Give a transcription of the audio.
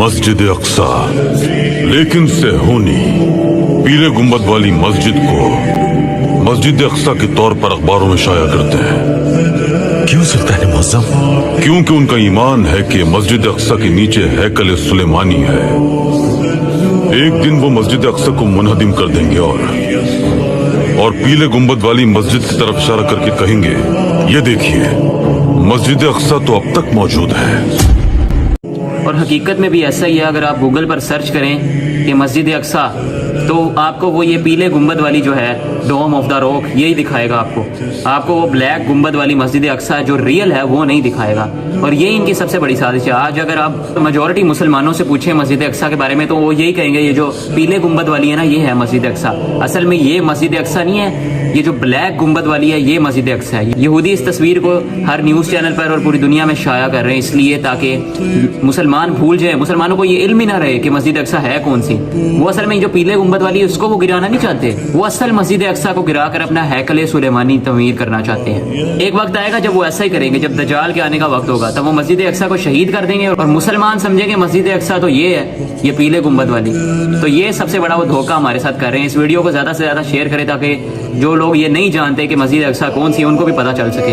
मस्जिद अक्सा, लेकिन सेहूनी पीले गुंबद वाली मस्जिद को मस्जिद अक्सा के तौर पर अखबारों में शाया करते हैं। क्यों सुल्तान मुअज्जम? क्योंकि उनका ईमान है कि मस्जिद अक्सा के नीचे हैकल सुलेमानी है। एक दिन वो मस्जिद अक्सा को मुनहदिम कर देंगे और पीले गुंबद वाली मस्जिद की तरफ इशारा करके कहेंगे, ये देखिए मस्जिद अक्सा तो अब तक मौजूद है। और हकीकत में भी ऐसा ही है। अगर आप गूगल पर सर्च करें कि मस्जिद अक्सा, तो आपको वो ये पीले गुंबद वाली जो है डोम ऑफ द रॉक यही दिखाएगा। आपको वो ब्लैक गुंबद वाली मस्जिद अक्सा जो रियल है वो नहीं दिखाएगा। और ये इनकी सबसे बड़ी साजिश है। आज अगर आप मेजॉरिटी मुसलमानों से पूछें मस्जिद अक्सा के बारे में, तो वो यही कहेंगे ये जो पीले गुंबद वाली है ना, ये है मस्जिद अक्सा। असल में ये मस्जिद अक्सा नहीं है, ये जो ब्लैक गुंबद वाली है ये मस्जिद अक्सा है। यहूदी इस तस्वीर को हर न्यूज़ चैनल पर और पूरी दुनिया में शाया कर रहे हैं, इसलिए ताकि मुसलमान भूल जाए, मुसलमानों को ये इल्म ही ना रहे कि मस्जिद अक्सा है कौन सी। वो असल में जो पीले गुंबद वाली है उसको वो गिराना नहीं चाहते, वो असल मस्जिद अक्सा को गिरा कर अपना हैकल सुलेमानी तमीर करना चाहते हैं। एक वक्त आएगा जब वो ऐसा ही करेंगे, जब दज्जाल के आने का वक्त होगा तब वो मस्जिद अक्सा को शहीद कर देंगे और मुसलमान समझेंगे मस्जिद अक्सा तो ये है, ये पीले गुंबद वाली। तो ये सबसे बड़ा वो धोखा हमारे साथ कर रहे हैं। इस वीडियो को ज़्यादा से ज़्यादा शेयर करें ताकि जो लोग ये नहीं जानते कि मस्जिद अक्सा कौन सी है उनको भी पता चल सके।